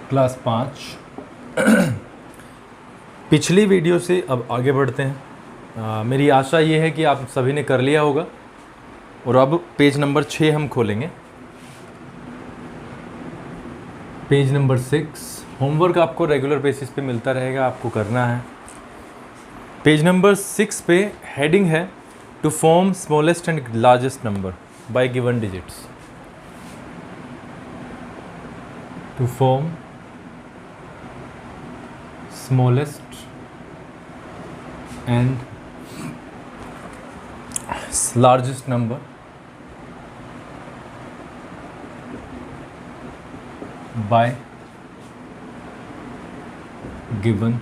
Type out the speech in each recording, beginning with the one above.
Class 5। पिछली video से अब आगे बढ़ते हैं। मेरी आशा ये है कि आप सभी ने कर लिया होगा और अब पेज नंबर 6 हम खोलेंगे। पेज नंबर 6 होमवर्क आपको रेगुलर बेसिस पे मिलता रहेगा, आपको करना है। पेज नंबर 6 पे हेडिंग है to form smallest and largest number by given digits. To form smallest and largest number by given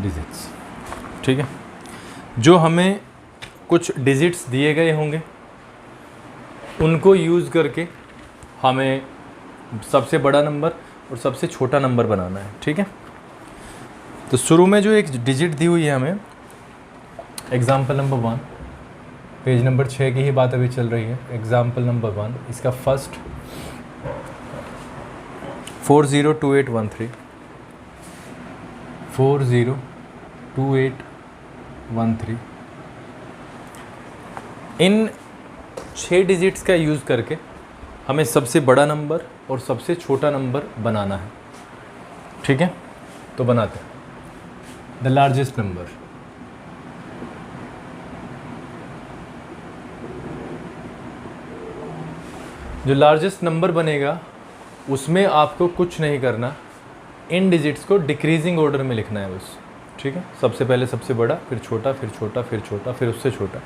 digits। ठीक है, जो हमें कुछ डिजिट्स दिए गए होंगे उनको यूज़ करके हमें सबसे बड़ा नंबर और सबसे छोटा नंबर बनाना है। ठीक है, तो शुरू में जो एक डिजिट दी हुई है हमें, एग्जाम्पल नंबर 1, पेज नंबर 6 की ही बात अभी चल रही है। एग्जाम्पल नंबर 1, इसका फर्स्ट 402813 402813। इन 6 डिजिट्स का यूज़ करके हमें सबसे बड़ा नंबर और सबसे छोटा नंबर बनाना है। ठीक है, तो बनाते हैं। द लार्जेस्ट नंबर, जो लार्जेस्ट नंबर बनेगा उसमें आपको कुछ नहीं करना, इन डिजिट्स को डिक्रीजिंग ऑर्डर में लिखना है बस। ठीक है, सबसे पहले सबसे बड़ा, फिर छोटा, फिर छोटा, फिर छोटा, फिर उससे छोटा।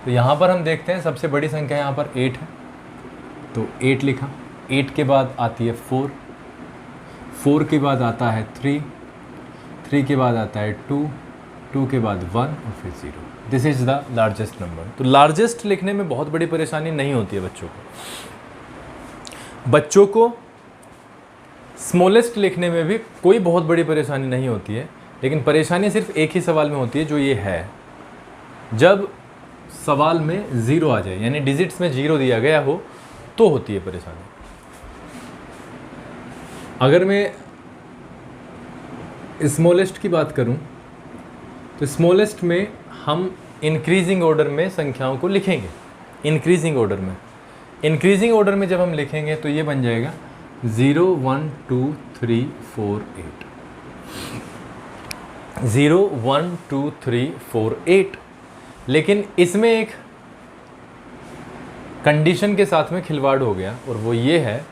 तो यहाँ पर हम देखते हैं सबसे बड़ी संख्या यहाँ पर 8 है, तो 8 लिखा। 8 के बाद आती है 4, 4 के बाद आता है 3, 3 के बाद आता है 2, 2 के बाद 1 और फिर 0। This is the largest number. तो लार्जेस्ट लिखने में बहुत बड़ी परेशानी नहीं होती है बच्चों को। बच्चों को स्मॉलेस्ट लिखने में भी कोई बहुत बड़ी परेशानी नहीं होती है, लेकिन परेशानी सिर्फ एक ही सवाल में होती है, जो ये है, जब सवाल में 0 आ जाए, यानी डिजिट्स में 0 दिया गया हो तो होती है परेशानी। अगर मैं स्मॉलेस्ट की बात करूं तो स्मॉलेस्ट में हम इंक्रीजिंग ऑर्डर में संख्याओं को लिखेंगे। इंक्रीजिंग ऑर्डर में जब हम लिखेंगे तो ये बन जाएगा 0 1 2 3 4 8, 0 1 2 3 4 8। लेकिन इसमें एक कंडीशन के साथ में खिलवाड़ हो गया, और वो ये है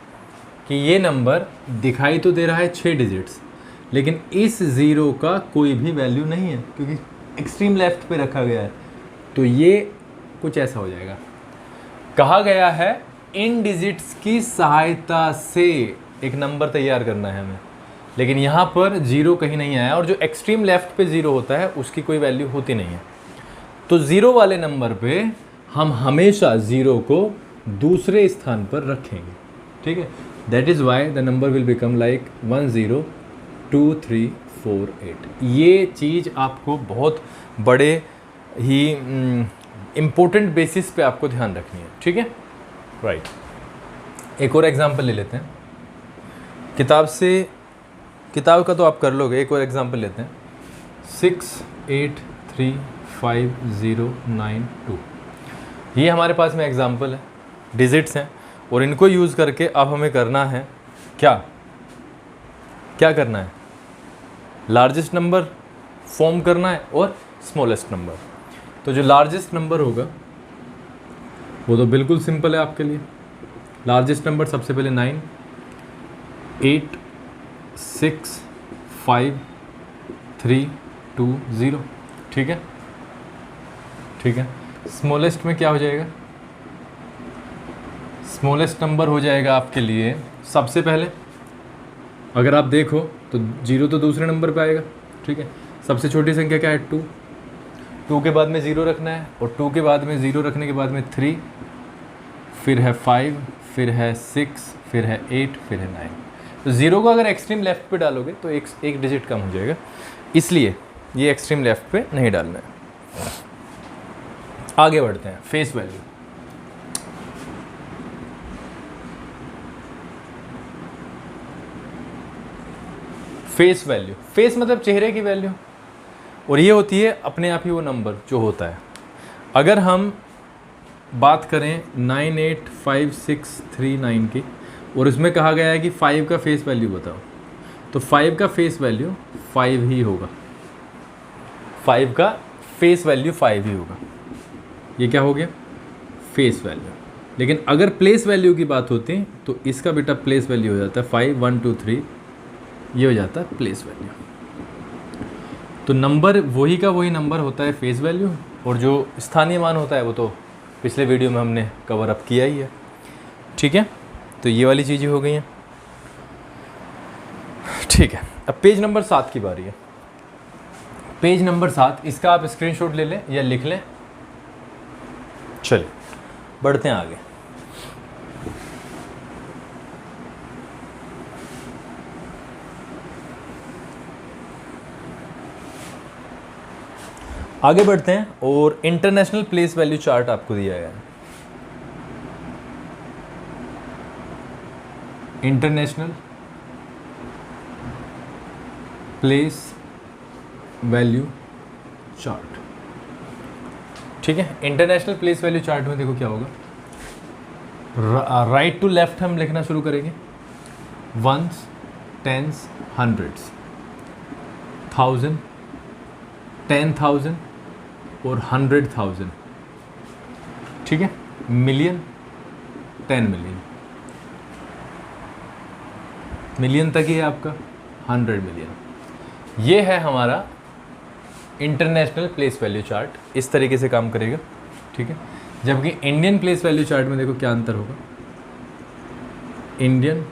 कि ये नंबर दिखाई तो दे रहा है 6 डिजिट्स, लेकिन इस 0 का कोई भी वैल्यू नहीं है क्योंकि एक्सट्रीम लेफ्ट पे रखा गया है। तो ये कुछ ऐसा हो जाएगा। कहा गया है इन डिजिट्स की सहायता से एक नंबर तैयार करना है हमें, लेकिन यहाँ पर 0 कहीं नहीं आया, और जो एक्सट्रीम लेफ्ट पे 0 होता है उसकी कोई वैल्यू होती नहीं है। तो 0 वाले नंबर पे हम हमेशा 0 को दूसरे स्थान पर रखेंगे। ठीक है, that is why the number will become like 1 0 2 3 4 8। ये चीज़ आपको बहुत बड़े ही इम्पोर्टेंट बेसिस पे आपको ध्यान रखनी है। ठीक है, राइट। एक और एग्जांपल ले लेते हैं किताब से। किताब का तो आप कर लोगे, एक और एग्जांपल लेते हैं। 6 8 3 5 0 9 2। ये हमारे पास में एग्जांपल है, डिजिट्स हैं, और इनको यूज़ करके अब हमें करना है क्या करना है, लार्जेस्ट नंबर फॉर्म करना है और स्मॉलेस्ट नंबर। तो जो लार्जेस्ट नंबर होगा वो तो बिल्कुल सिंपल है आपके लिए। लार्जेस्ट नंबर सबसे पहले 9 8 6 5 3 2 0। ठीक है, स्मॉलेस्ट में क्या हो जाएगा? स्मॉलेस्ट नंबर हो जाएगा आपके लिए सबसे पहले, अगर आप देखो तो 0 तो दूसरे नंबर पे आएगा। ठीक है, सबसे छोटी संख्या क्या है? 2। 2 के बाद में 0 रखना है, और 2 के बाद में 0 रखने के बाद में 3, फिर है 5, फिर है 6, फिर है 8, फिर है 9। तो 0 को अगर एक्सट्रीम लेफ्ट पे डालोगे तो एक डिजिट कम हो जाएगा, इसलिए ये एक्सट्रीम लेफ्ट पे नहीं डालना है। आगे बढ़ते हैं। Face value, face value, face मतलब चेहरे की वैल्यू, और ये होती है अपने आप ही वो नंबर जो होता है। अगर हम बात करें 985639 की, और इसमें कहा गया है कि 5 का फेस वैल्यू बताओ, तो 5 का फेस वैल्यू 5 ही होगा, 5 का फेस वैल्यू 5 ही होगा। ये क्या हो गया? Face value. लेकिन अगर प्लेस वैल्यू की बात होती है तो इसका बेटा प्लेस वैल्यू हो जाता है 5 1 2 3, ये हो जाता है प्लेस वैल्यू। तो नंबर वही का वही नंबर होता है फेस वैल्यू, और जो स्थानीय मान होता है वो तो पिछले वीडियो में हमने कवर अप किया ही है। ठीक है, तो ये वाली चीज़ें हो गई हैं। ठीक है, अब पेज नंबर 7 की बारी है। पेज नंबर 7, इसका आप स्क्रीनशॉट ले लें या लिख लें। चलिए बढ़ते हैं आगे। आगे बढ़ते हैं, और इंटरनेशनल प्लेस वैल्यू चार्ट आपको दिया गया है। International place value chart. ठीक है, इंटरनेशनल प्लेस वैल्यू चार्ट में देखो क्या होगा, राइट टू लेफ्ट हम लिखना शुरू करेंगे, वंस, टेंस, हंड्रेड्स, 1000, 10,000 और 100,000। ठीक है, मिलियन, 10 मिलियन, मिलियन तक ही है आपका, 100 मिलियन। ये है हमारा इंटरनेशनल प्लेस वैल्यू चार्ट, इस तरीके से काम करेगा। ठीक है, जबकि इंडियन प्लेस वैल्यू चार्ट में देखो क्या अंतर होगा, इंडियन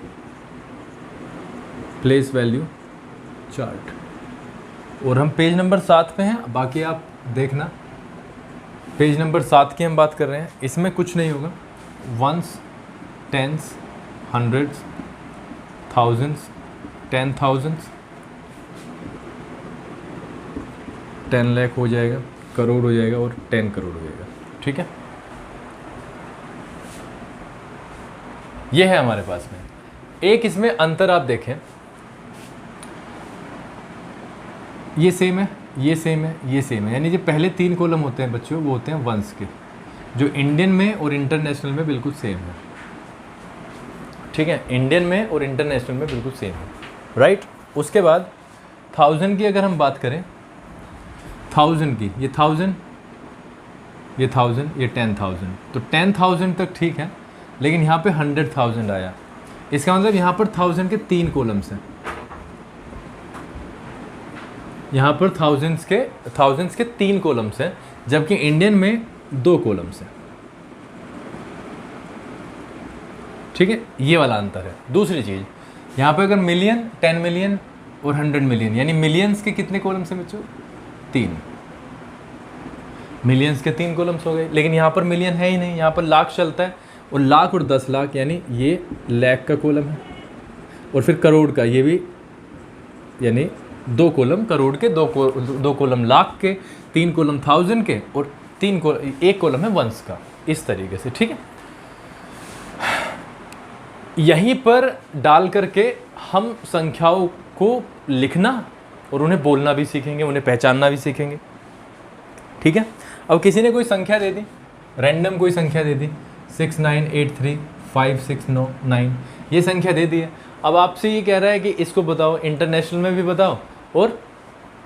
प्लेस वैल्यू चार्ट, और हम पेज नंबर 7 पे हैं, बाकी आप देखना। पेज नंबर 7 की हम बात कर रहे हैं, इसमें कुछ नहीं होगा, ones, tens, hundreds, thousands, 10,000, 10 lakh हो जाएगा, करोड़ हो जाएगा और 10 करोड़ हो जाएगा। ठीक है, ये है हमारे पास में। एक इसमें अंतर आप देखें, ये सेम है, ये सेम है, ये सेम है, यानी जो पहले 3 कॉलम होते हैं बच्चों वो होते हैं वंस के, जो इंडियन में और इंटरनेशनल में बिल्कुल सेम है। ठीक है, इंडियन में और इंटरनेशनल में बिल्कुल सेम है, राइट। उसके बाद 1000 की अगर हम बात करें, 1000 की, ये 1000, ये 1000, ये 10,000, तो 10,000 तक ठीक है, लेकिन यहाँ पे 100,000 आया, इसका मतलब यहाँ पर 1000 के 3 कॉलम्स हैं, यहाँ पर थाउजेंड्स के 3 कॉलम्स हैं, जबकि इंडियन में 2 कॉलम्स हैं। ठीक है, ये वाला अंतर है। दूसरी चीज़, यहाँ पे अगर मिलियन, 10 मिलियन और 100 मिलियन, यानी मिलियंस के कितने कॉलम्स हैं बच्चों? 3। मिलियंस के 3 कॉलम्स हो गए, लेकिन यहाँ पर मिलियन है ही नहीं, यहाँ पर लाख चलता है, और लाख और 10 लाख, यानी ये लाख का कॉलम है, और फिर करोड़ का, ये भी, यानी 2 कॉलम करोड़ के, 2 कॉलम लाख के, 3 कॉलम 1000 के, और 1 कॉलम है वंस का, इस तरीके से। ठीक है, यहीं पर डाल करके हम संख्याओं को लिखना और उन्हें बोलना भी सीखेंगे, उन्हें पहचानना भी सीखेंगे। ठीक है, अब किसी ने कोई संख्या दे दी, रैंडम कोई संख्या दे दी, 69835699, ये संख्या दे दी है। अब आपसे ये कह रहा है कि इसको बताओ, इंटरनेशनल में भी बताओ और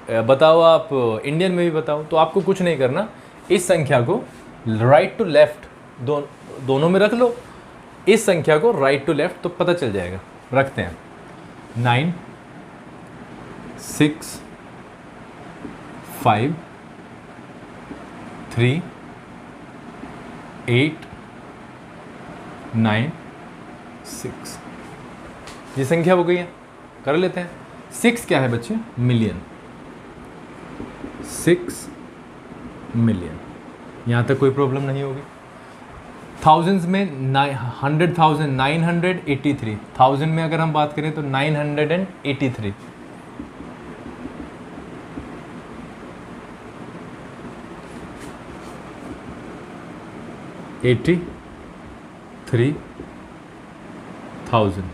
बताओ आप इंडियन में भी बताओ। तो आपको कुछ नहीं करना, इस संख्या को राइट टू लेफ्ट दोनों में रख लो, इस संख्या को राइट टू लेफ्ट, तो पता चल जाएगा। रखते हैं 9 6 5 3 8 9 6, ये संख्या हो गई है, कर लेते हैं। 6 क्या है बच्चे? मिलियन, 6 मिलियन, यहाँ तक कोई प्रॉब्लम नहीं होगी। थाउजेंड्स में 100,000 983, 1000 में अगर हम बात करें तो 983, $83,000।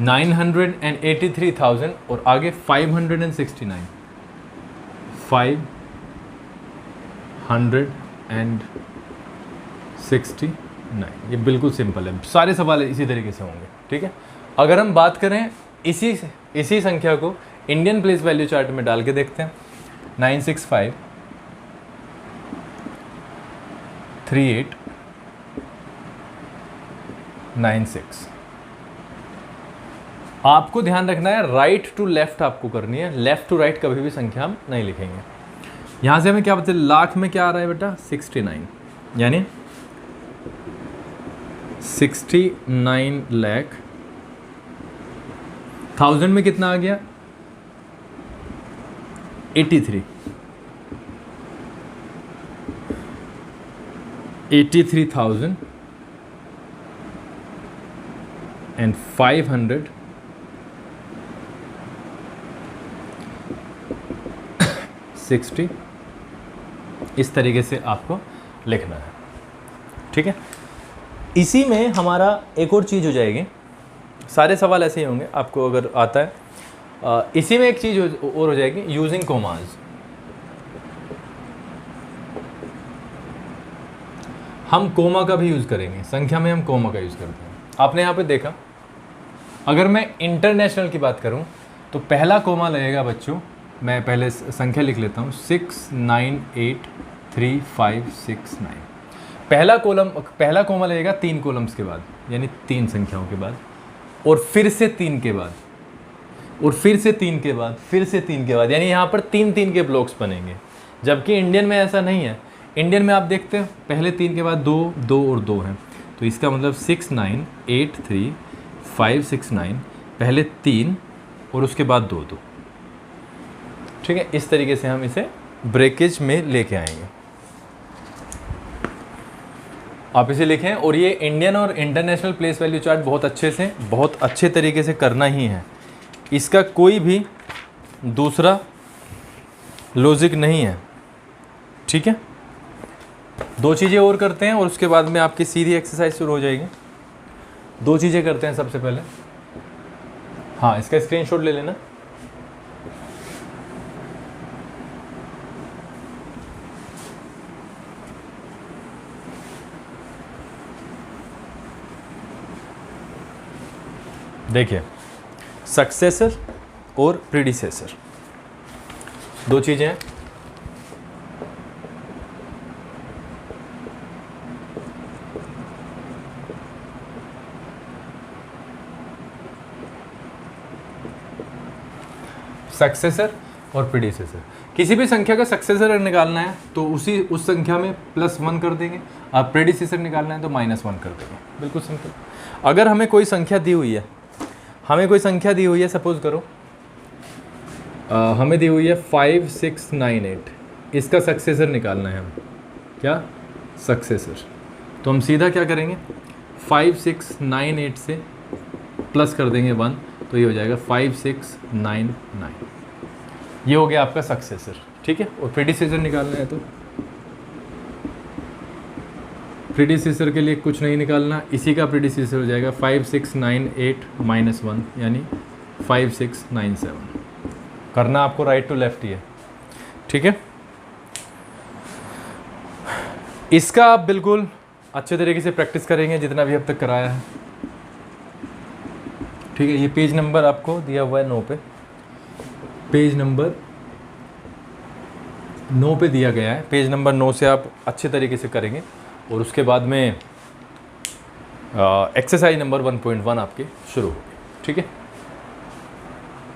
983,000 और आगे 569, 569। ये बिल्कुल सिंपल है, सारे सवाल इसी तरीके से होंगे, ठीक है। अगर हम बात करें इसी संख्या को इंडियन प्लेस वैल्यू चार्ट में डाल के देखते हैं, 965 3896। आपको ध्यान रखना है, राइट टू लेफ्ट आपको करनी है, लेफ्ट टू राइट कभी भी संख्या हम नहीं लिखेंगे। यहां से हमें क्या पता, लाख में क्या आ रहा है बेटा, 69, यानी 69 लाख। 1000 में कितना आ गया, 83, 83,000 and 560। इस तरीके से आपको लिखना है, ठीक है। इसी में हमारा एक और चीज़ हो जाएगी, सारे सवाल ऐसे ही होंगे आपको अगर आता है। इसी में एक चीज़ और हो जाएगी, यूजिंग कोमाज। हम कोमा का भी यूज़ करेंगे, संख्या में हम कोमा का यूज़ करते हैं। आपने यहाँ पे देखा, अगर मैं इंटरनेशनल की बात करूँ तो पहला कोमा लगेगा बच्चों, मैं पहले संख्या लिख लेता हूँ, 6983,569। पहला कोमा लगेगा 3 कॉलम्स के बाद, यानी 3 संख्याओं के बाद, और फिर से 3 के बाद, और फिर से 3 के बाद, फिर से 3 के बाद, यानी यहाँ पर 3-3 के ब्लॉक्स बनेंगे। जबकि इंडियन में ऐसा नहीं है। इंडियन में आप देखते हैं पहले 3 के बाद 2, 2 और 2 हैं, तो इसका मतलब 6983,569, पहले 3 और उसके बाद 2, 2, ठीक है। इस तरीके से हम इसे ब्रेकेज में लेके आएंगे। आप इसे लिखें, और ये इंडियन और इंटरनेशनल प्लेस वैल्यू चार्ट बहुत अच्छे तरीके से करना ही है। इसका कोई भी दूसरा लॉजिक नहीं है, ठीक है। 2 चीज़ें और करते हैं और उसके बाद में आपकी सीधी एक्सरसाइज शुरू हो जाएगी। 2 चीज़ें करते हैं सबसे पहले। हाँ, इसका स्क्रीनशॉट ले लेना। देखिए, सक्सेसर और प्रीडिसेसर 2 चीज़ें हैं। सक्सेसर और प्रीडिसेसर। किसी भी संख्या का सक्सेसर निकालना है तो उस संख्या में +1 कर देंगे, आप प्रीडिसेसर निकालना है तो -1 कर देंगे, बिल्कुल सिंपल। अगर हमें कोई संख्या दी हुई है, सपोज करो हमें दी हुई है 5698, इसका सक्सेसर निकालना है हम, क्या सक्सेसर, तो हम सीधा क्या करेंगे, 5698 से प्लस कर देंगे 1, तो ये हो जाएगा 5699। ये हो गया आपका सक्सेसर, ठीक है। और प्रीडिसेसर निकालना है तो प्रीडिसेसर के लिए कुछ नहीं निकालना, इसी का प्रीडिसेसर हो जाएगा 5698 -1, यानी 5697। करना आपको राइट टू लेफ्ट ही है, ठीक है। इसका आप बिल्कुल अच्छे तरीके से प्रैक्टिस करेंगे जितना भी अब तक कराया है, ठीक है। ये पेज नंबर आपको दिया हुआ है 9 पे, पेज नंबर 9 पे दिया गया है। पेज नंबर 9 से आप अच्छे तरीके से करेंगे और उसके बाद में एक्सरसाइज नंबर 1.1 आपके शुरू होगी, ठीक है।